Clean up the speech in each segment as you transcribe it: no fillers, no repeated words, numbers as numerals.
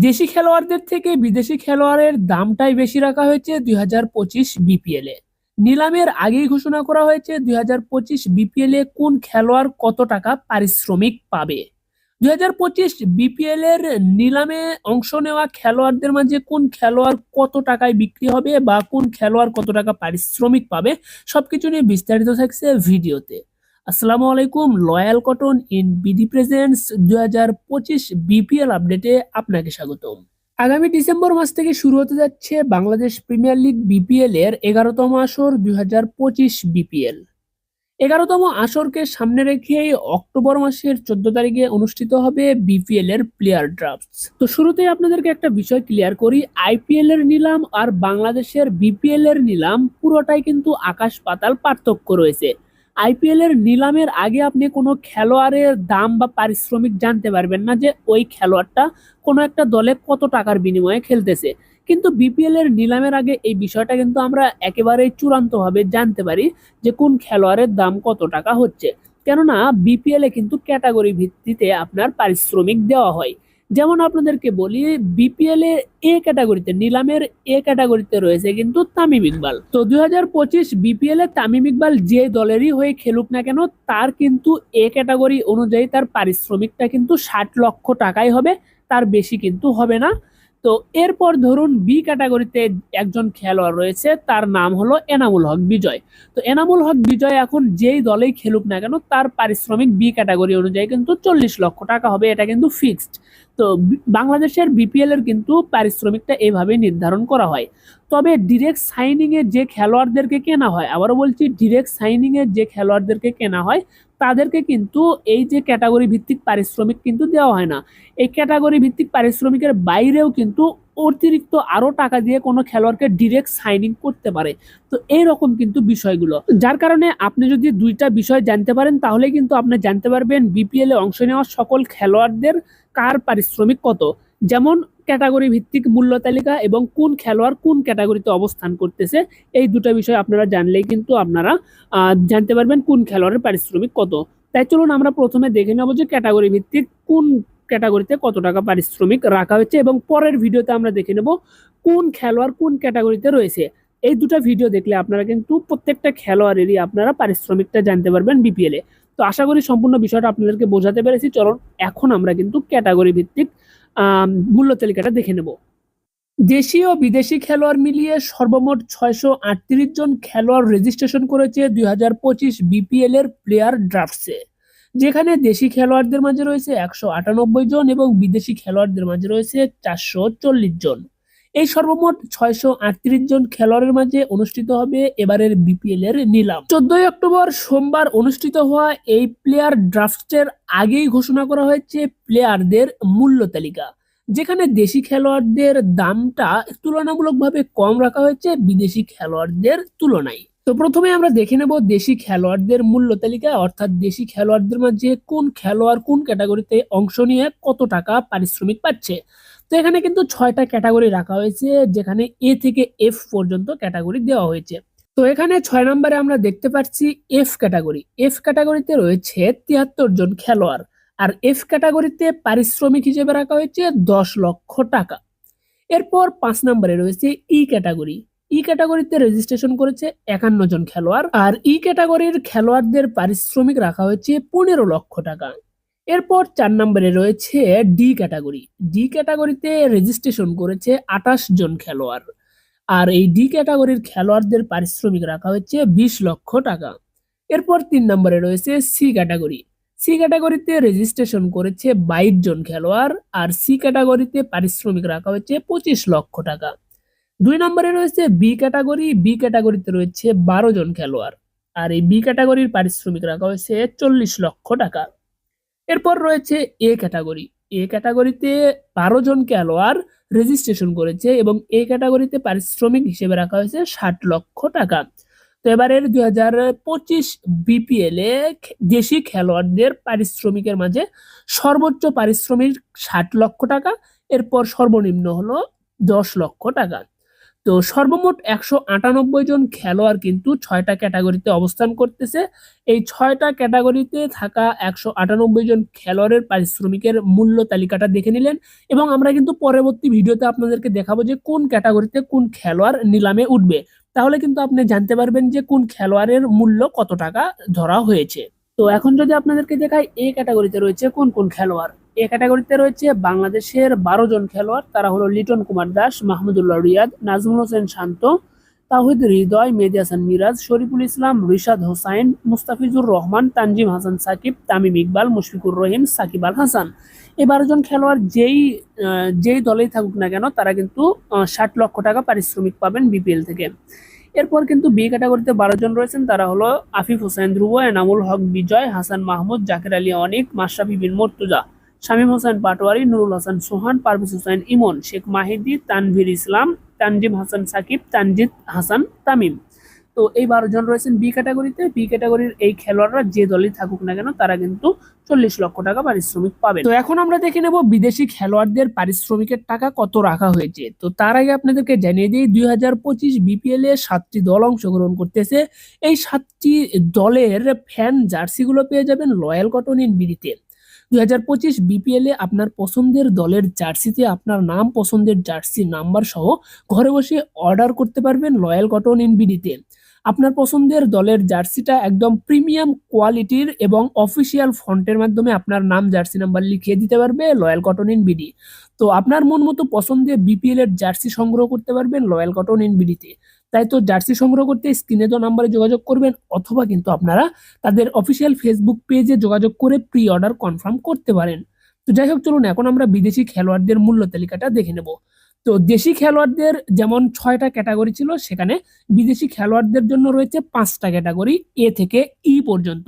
দেশি খেলোয়াড়দের থেকে বিদেশি খেলোয়াড়ের দামটাই বেশি রাখা হয়েছে 2025 বিপিএল এ। নিলামের আগেই ঘোষণা করা হয়েছে 2025 বিপিএল এ কোন খেলোয়াড় কত টাকা পারিশ্রমিক পাবে। 2025 বিপিএল এর নিলামে অংশ নেওয়া খেলোয়াড়দের মাঝে কোন খেলোয়াড় কত টাকায় বিক্রি হবে বা কোন খেলোয়াড় কত টাকা পারিশ্রমিক পাবে সবকিছু নিয়ে বিস্তারিত থাকছে ভিডিওতে। আসসালামু আলাইকুম, loyal cotton in BD presents 2025 BPL আপডেটে আপনাকে স্বাগতম। আগামী ডিসেম্বর মাস থেকে শুরু হতে যাচ্ছে বাংলাদেশ প্রিমিয়ার লিগ বিপিএল এর 11তম আসর 2025 বিপিএল। 11তম আসরকে সামনে রেখে অক্টোবর মাসের 14 তারিখে অনুষ্ঠিত হবে বিপিএল এর প্লেয়ার ড্রাফটস। তো শুরুতেই আপনাদেরকে একটা বিষয় ক্লিয়ার করি, আইপিএল এর নিলাম আর বাংলাদেশের বিপিএল এর নিলাম পুরোটাই কিন্তু আকাশ পাতাল পার্থক্য রয়েছে। আইপিএল এর নিলামের আগে আপনি কোনো খেলোয়াড়ের দাম বা পারিশ্রমিক জানতে পারবেন না যে ওই খেলোয়াড়টা কোনো একটা দলে কত টাকার বিনিময়ে খেলতেছে, কিন্তু বিপিএল এর নিলামের আগে এই বিষয়টা কিন্তু আমরা একেবারেই চূড়ান্তভাবে জানতে পারি যে কোন খেলোয়াড়ের দাম কত টাকা হচ্ছে। কেননা বিপিএল এ কিন্তু ক্যাটাগরি ভিত্তিতে আপনার পারিশ্রমিক দেওয়া হয়। যেমন আপনাদেরকে বলি, বিপিএল এর এ ক্যাটাগরিতে, নিলামের এ ক্যাটাগরিতে রয়েছে কিন্তু তামিম ইকবাল। তো 2025 বিপিএল এ তামিম ইকবাল যে দলেরই হয়ে খেলুক না কেন, তার কিন্তু এ ক্যাটাগরি অনুযায়ী তার পারিশ্রমিকটা কিন্তু 60 লক্ষ টাকাই হবে, তার বেশি কিন্তু হবে না। তো এরপর ধরুন বি ক্যাটাগরিতে একজন খেলোয়াড় রয়েছে, তার নাম হলো এনামুল হক বিজয়। তো এনামুল হক বিজয় এখন যেই দলেই খেলুক না কেন, তার পারিশ্রমিক বি ক্যাটাগরি অনুযায়ী কিন্তু 40 লক্ষ টাকা হবে, এটা কিন্তু ফিক্সড। তো বাংলাদেশের বিপিএল এর কিন্তু পারিশ্রমিকটা এভাবে নির্ধারণ করা হয়। তবে ডিরেক্ট সাইনিং এ যে খেলোয়াড়দেরকে কেনা হয়, আবারও বলছি, ডিরেক্ট সাইনিং এ যে খেলোয়াড়দেরকে কেনা হয় তাদেরকে কিন্তু এই যে ক্যাটাগরি ভিত্তিক পারিশ্রমিক কিন্তু দেওয়া হয় না। এই ক্যাটাগরি ভিত্তিক পারিশ্রমিকের বাইরেও কিন্তু অতিরিক্ত আরো টাকা দিয়ে কোনো খেলোয়াড়কে ডিরেক্ট সাইনিং করতে পারে। তো এইরকম কিন্তু বিষয়গুলো, যার কারণে আপনি যদি দুইটা বিষয় জানতে পারেন তাহলে কিন্তু আপনি জানতে পারবেন বিপিএল এ অংশ নেওয়া সকল খেলোয়াড়দের কার পারিশ্রমিক কত। যেমন ক্যাটাগরি ভিত্তিক মূল্য তালিকা এবং কোন খেলোয়াড় কোন ক্যাটাগরিতে অবস্থান করতেছে, এই দুটো বিষয় আপনারা জানলেই কিন্তু আপনারা জানতে পারবেন কোন খেলোয়াড়ের পারিশ্রমিক কত। তাই চলুন আমরা প্রথমে দেখে নেব যে ক্যাটাগরি ভিত্তিক কোন ক্যাটাগরিতে কত টাকা পারিশ্রমিক রাখা হয়েছে, এবং পরের ভিডিওতে আমরা দেখে নেব কোন খেলোয়াড় কোন ক্যাটাগরিতে রয়েছে। এই দুটো ভিডিও দেখলে আপনারা কিন্তু প্রত্যেকটা খেলোয়াড়েরই আপনারা পারিশ্রমিকটা জানতে পারবেন বিপিএল এ। তো আশা করি সম্পূর্ণ বিষয়টা আপনাদেরকে বোঝাতে পেরেছি। চলুন এখন আমরা কিন্তু ক্যাটাগরি ভিত্তিক মূল্য তালিকাটা দেখে নেব। দেশি ও বিদেশি খেলোয়াড় মিলিয়ে সর্বমোট 638 জন খেলোয়াড় রেজিস্ট্রেশন করেছে 2025 বিপিএল এর প্লেয়ার ড্রাফটসে, যেখানে দেশি খেলোয়াড়দের মাঝে রয়েছে 198 জন এবং বিদেশি খেলোয়াড়দের মাঝে রয়েছে 440 জন। এই সর্বমোট 638 জন খেলোয়াড়ের মাঝে অনুষ্ঠিত হবে এবারের বিপিএল এর নিলাম। 14 অক্টোবর সোমবার অনুষ্ঠিত হওয়া এই প্লেয়ার ড্রাফটের আগেই ঘোষণা করা হয়েছে প্লেয়ারদের মূল্য তালিকা, যেখানে দেশি খেলোয়াড়দের দামটা তুলনামূলকভাবে কম রাখা হয়েছে বিদেশি খেলোয়াড়দের তুলনায়। তো প্রথমে আমরা দেখে নেব দেশি খেলোয়াড়দের মূল্য তালিকা, অর্থাৎ দেশি খেলোয়াড়দের মাঝে কোন খেলোয়াড় কোন ক্যাটাগরিতে অংশ নিয়ে কত টাকা পারিশ্রমিক পাচ্ছে। তো এখানে কিন্তু 6টা ক্যাটাগরি রাখা হয়েছে, যেখানে এ থেকে এফ পর্যন্ত ক্যাটাগরি দেওয়া হয়েছে। তো এখানে 6 নম্বরে আমরা দেখতে পাচ্ছি এফ ক্যাটাগরি। এফ ক্যাটাগরিতে রয়েছে 73 জন খেলোয়াড়, আর এফ ক্যাটাগরিতে পারিশ্রমিক হিসেবে রাখা হয়েছে 10 লক্ষ টাকা। এরপর 5 নম্বরে রয়েছে ই ক্যাটাগরি। ই ক্যাটাগরিতে রেজিস্ট্রেশন করেছে 51 জন খেলোয়াড়, আর ই ক্যাটাগরির খেলোয়াড়দের পারিশ্রমিক রাখা হয়েছে 15 লক্ষ টাকা। এরপর 4 নম্বরে রয়েছে ডি ক্যাটাগরি। ডি ক্যাটাগরিতে রেজিস্ট্রেশন করেছে 28 জন খেলোয়াড়, আর এই ডি ক্যাটাগরির খেলোয়াড়দের পারিশ্রমিক রাখা হয়েছে 20 লক্ষ টাকা। এরপর 3 নম্বরে রয়েছে সি ক্যাটাগরি। সি ক্যাটাগরিতে রেজিস্ট্রেশন করেছে 22 জন খেলোয়াড়, আর সি ক্যাটাগরিতে পারিশ্রমিক রাখা হয়েছে 25 লক্ষ টাকা। 2 নম্বরে রয়েছে বি ক্যাটাগরি। বি ক্যাটাগরিতে রয়েছে 12 জন খেলোয়াড়, আর এই বি ক্যাটাগরির পারিশ্রমিক রাখা হয়েছে 40 লক্ষ টাকা। এরপর রয়েছে এ ক্যাটাগরি। এ ক্যাটাগরিতে 12 জন খেলোয়াড় রেজিস্ট্রেশন করেছে এবং এ ক্যাটাগরিতে পারিশ্রমিক হিসেবে রাখা হয়েছে 60 লক্ষ টাকা। তো এবারের 2025 বিপিএল এ দেশি খেলোয়াড়দের পারিশ্রমিকের মাঝে সর্বোচ্চ পারিশ্রমিক 60 লক্ষ টাকা, এরপর সর্বনিম্ন হলো 10 লক্ষ টাকা। তো সর্বমোট 198 জন খেলোয়াড় কিন্তু 6টা ক্যাটাগরিতে অবস্থান করতেছে। এই 6টা ক্যাটাগরিতে থাকা 198 জন খেলোয়াড়ের পারিশ্রমিকের মূল্য তালিকাটা দেখে নিলেন, এবং আমরা কিন্তু পরবর্তী ভিডিওতে আপনাদেরকে দেখাবো যে কোন ক্যাটাগরিতে কোন খেলোয়াড় নিলামে উঠবে। তাহলে কিন্তু আপনি জানতে পারবেন যে কোন খেলোয়াড়ের মূল্য কত টাকা ধরা হয়েছে। তো এখন যদি আপনাদেরকে দেখাই এ ক্যাটাগরিতে রয়েছে কোন কোন খেলোয়াড়। এ ক্যাটাগরিতে রয়েছে বাংলাদেশের 12 জন খেলোয়াড়, তারা হলো লিটন কুমার দাস, মাহমুদুল্লাহ রিয়াদ, নাজমুল হোসেন শান্ত, তাওহিদ হৃদয়, মেহেদী হাসান মিরাজ, শরীফুল ইসলাম, রিশাদ হোসাইন, মুস্তাফিজুর রহমান, তানজিম হাসান সাকিব, তামিম ইকবাল, মুশফিকুর রহিম, সাকিব আল হাসান। এই 12 জন খেলোয়াড় যেই দলেই থাকুক না কেন তারা কিন্তু 60 লক্ষ টাকা পারিশ্রমিক পাবেন বিপিএল থেকে। এরপর কিন্তু বি ক্যাটাগরিতে 12 জন রয়েছেন, তারা হলো আফিফ হোসেন ধ্রুব, এনামুল হক বিজয়, হাসান মাহমুদ, জাকের আলী অনিক, মাশরাফি বিন মুর্তজা, শামীম হোসেন পাটোয়ারি, নুরুল হাসান সোহান, পারভেজ হোসেন ইমন, শেখ মাহিদি, তানভীর ইসলাম, তানজিম হাসান সাকিব, তানজিদ হাসান তামিম। তো এই 12 জন রয়েছেন বি ক্যাটাগরিতে। বি ক্যাটাগরির এই খেলোয়াড়রা যে দলই থাকুক না কেন তারা কিন্তু 40 লক্ষ টাকা পারিশ্রমিক পাবে। তো এখন আমরা দেখে নেব বিদেশি খেলোয়াড়দের পারিশ্রমিকের টাকা কত রাখা হয়েছে। তো তার আগে আপনাদেরকে জানিয়ে দিই 2025 বিপিএল এ 7টি দল অংশগ্রহণ করতেছে। এই 7টি দলের ফ্যান জার্সিগুলো পেয়ে যাবেন রয়্যাল কটন ইন বিডিতে। 2025 বিপিএল এ আপনার পছন্দের দলের জার্সিতে আপনার নাম, পছন্দের জার্সি নাম্বার সহ ঘরে বসে অর্ডার করতে পারবেন রয়্যাল কটন ইন বিডিতে। আপনার পছন্দের দলের জার্সিটা একদম প্রিমিয়াম কোয়ালিটির এবং অফিসিয়াল ফন্টের মাধ্যমে আপনার নাম, জার্সি নাম্বার লিখিয়ে দিতে পারবে রয়্যাল কটন ইন বিডি। তো আপনার মন মতো পছন্দের বিপিএল এর জার্সি সংগ্রহ করতে পারবেন রয়্যাল কটন ইন বিডিতে। তাই তো জার্সি সংগ্রহ করতে স্ক্রিনে তো নাম্বারে যোগাযোগ করবেন, অথবা কিন্তু আপনারা তাদের অফিসিয়াল ফেসবুক পেজে যোগাযোগ করে প্রি অর্ডার কনফার্ম করতে পারেন। তো যাই হোক, চলুন এখন আমরা বিদেশি খেলোয়াড়দের মূল্য তালিকাটা দেখে নেব। তো দেশি খেলোয়াড়দের যেমন 6টা ক্যাটাগরি ছিল, সেখানে বিদেশি খেলোয়াড়দের জন্য রয়েছে 5টা ক্যাটাগরি এ থেকে ই পর্যন্ত।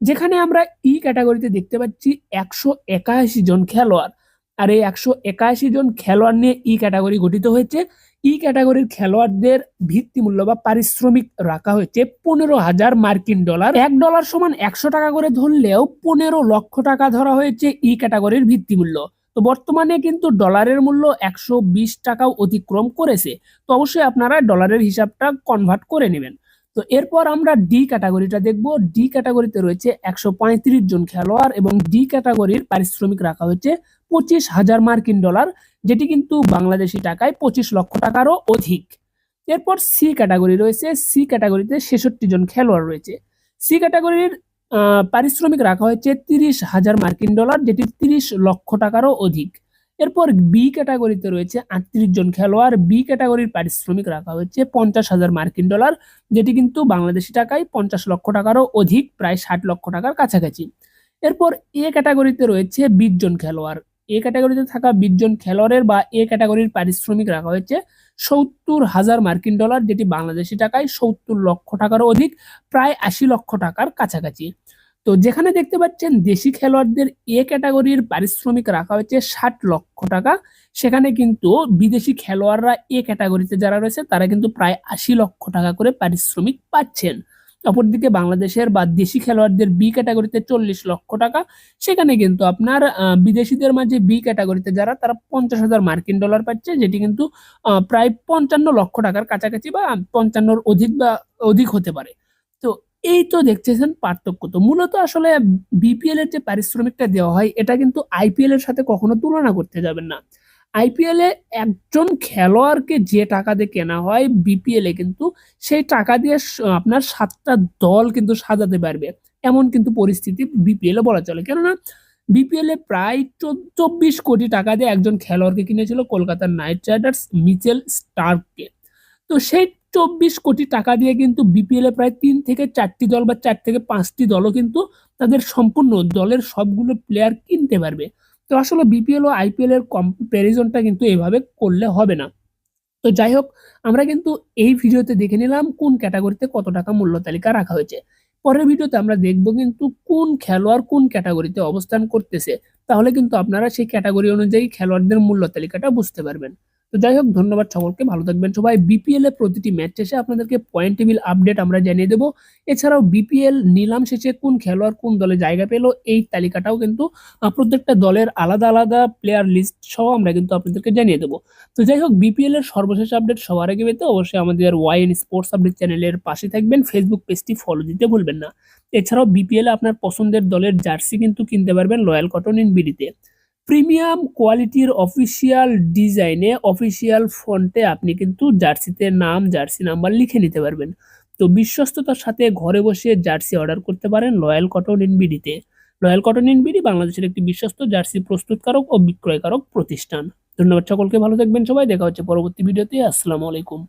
যেখানে আমরা ই ক্যাটাগরিতে দেখতে পাচ্ছি 181 জন খেলোয়াড়। আর এই 181 জন খেলোয়াড় নিয়ে ই ক্যাটাগরি গঠিত হয়েছে। ই ক্যাটাগরির খেলোয়াড়দের ভিত্তি মূল্য বা পারিশ্রমিক রাখা হয়েছে $15,000। $1 সমান 100 টাকা করে ধরলেও 15 লক্ষ টাকা ধরা হয়েছে ই ক্যাটাগরির ভিত্তি মূল্য। তো বর্তমানে কিন্তু ডলারের মূল্য 120 টাকাও অতিক্রম করেছে। তো অবশ্যই আপনারা ডলারের হিসাবটা কনভার্ট করে নেবেন। তো এরপর আমরা ডি ক্যাটাগরিটা দেখব। ডি ক্যাটাগরিতে রয়েছে 135 জন খেলোয়াড় এবং ডি ক্যাটাগরির পারিশ্রমিক রাখা হয়েছে $25,000, যেটি কিন্তু বাংলাদেশি টাকায় 25 লক্ষ টাকারও অধিক। এরপর সি ক্যাটাগরি রয়েছে। সি ক্যাটাগরিতে 66 জন খেলোয়াড় রয়েছে। সি ক্যাটাগরির পারিশ্রমিক রাখা হয়েছে $30,000, যেটি 30 লক্ষ টাকারও অধিক। এরপর বি ক্যাটাগরিতে রয়েছে 38 জন খেলোয়াড়। বি ক্যাটাগরির পারিশ্রমিক রাখা হয়েছে $50,000, যেটি কিন্তু বাংলাদেশি টাকায় 50 লক্ষ টাকারও অধিক, প্রায় 60 লক্ষ টাকার কাছাকাছি। এরপর এ ক্যাটাগরিতে রয়েছে 20 জন খেলোয়াড়। এ ক্যাটাগরিতে থাকা 20 জন খেলোয়াড়ের বা এ ক্যাটাগরির পারিশ্রমিক রাখা হয়েছে $70,000, যেটি বাংলাদেশি টাকায় 70 লক্ষ টাকারও অধিক, প্রায় 80 লক্ষ টাকার কাছাকাছি। তো যেখানে দেখতে পাচ্ছেন দেশি খেলোয়াড়দের এ ক্যাটাগরির পারিশ্রমিক রাখা হয়েছে 60 লক্ষ টাকা, সেখানে কিন্তু বিদেশি খেলোয়াড়রা এ ক্যাটাগরিতে যারা রয়েছে তারা কিন্তু প্রায় 80 লক্ষ টাকা করে পারিশ্রমিক পাচ্ছেন। অপরদিকে বাংলাদেশের বা দেশি খেলোয়াড়দের বি ক্যাটাগরিতে 40 লক্ষ টাকা, সেখানে কিন্তু আপনার বিদেশিদের মাঝে বি ক্যাটাগরিতে যারা তারা $50,000 পাচ্ছে, যেটি কিন্তু প্রায় 55 লক্ষ টাকার কাছাকাছি বা 55-র অধিক বা অধিক হতে পারে। তো এই তো দেখতেছেন পার্থক্য। তো মূলত আসলে বিপিএল এর যে পারিশ্রমিকটা দেওয়া হয় এটা কিন্তু আইপিএল এর সাথে কখনো তুলনা করতে যাবেন না। আইপিএল এ একজন খেলোয়াড়কে যে টাকা দিয়ে কেনা হয়, বিপিএল এ কিন্তু সেই টাকা দিয়ে আপনার 7টা দল কিন্তু সাজাতে পারবে, এমন কিন্তু পরিস্থিতি বিপিএল এ বলা চলে। কেননা বিপিএল এ প্রায় 24 কোটি টাকা দিয়ে একজন খেলোয়াড়কে কিনেছিল কলকাতা নাইট রাইডার্স, মিচেল স্টার্ককে। তো সেই 24 কোটি টাকা দিয়ে কিন্তু বিপিএল এ প্রায় 3 থেকে 4টি দল বা 4 থেকে 5টি দলও কিন্তু তাদের সম্পূর্ণ দলের সবগুলো প্লেয়ার কিনতে পারবে। তো আসলে বিপিএল ও আইপিএল এর কম্পারিজনটা কিন্তু এভাবে করলে হবে না। তো যাই হোক, আমরা কিন্তু এই ভিডিওতে দেখে নিলাম কোন ক্যাটাগরিতে কত টাকা মূল্য তালিকা রাখা হয়েছে। পরের ভিডিওতে আমরা দেখব কিন্তু কোন খেলোয়াড় কোন ক্যাটাগরিতে অবস্থান করতেছে। তাহলে কিন্তু আপনারা সেই ক্যাটাগরি অনুযায়ী খেলোয়াড়দের মূল্য তালিকাটা বুঝতে পারবেন। তো যাই হোক, ধন্যবাদ সকলকে, ভালো থাকবেন সবাই। বিপিএল এ প্রতিটি ম্যাচ শেষে আপনাদেরকে পয়েন্ট টেবিল আপডেট আমরা জানিয়ে দেবো। এছাড়াও বিপিএল নিলাম শেষে কোন খেলোয়াড় কোন দলে জায়গা পেল এই তালিকাটাও কিন্তু প্রত্যেকটা দলের আলাদা আলাদা প্লেয়ার লিস্ট সহ আমরা কিন্তু আপনাদেরকে জানিয়ে দেবো। তো যাই হোক, বিপিএল এর সর্বশেষ আপডেট সবার আগে পেতে অবশ্যই আমাদের ওয়াইএন স্পোর্টস আপডেট চ্যানেলের পাশে থাকবেন, ফেসবুক পেজটি ফলো দিতে ভুলবেন না। এছাড়াও বিপিএল এ আপনার পছন্দের দলের জার্সি কিন্তু কিনতে পারবেন লয়াল কটন ইন বিডিতে। প্রিমিয়াম কোয়ালিটির অফিসিয়াল ডিজাইনে অফিসিয়াল ফন্টে আপনি কিন্তু জার্সিতে নাম, জার্সি নাম্বার লিখে নিতে পারবেন। তো বিশ্বস্ততার সাথে ঘরে বসে জার্সি অর্ডার করতে পারেন লয়াল কটন ইন বিডিতে। লয়াল কটন ইন বিডি বাংলাদেশের একটি বিশ্বস্ত জার্সি প্রস্তুতকারক ও বিক্রয়কারক প্রতিষ্ঠান। ধন্যবাদ সকলকে, ভালো থাকবেন সবাই, দেখা হচ্ছে পরবর্তী ভিডিওতে। আসসালামু আলাইকুম।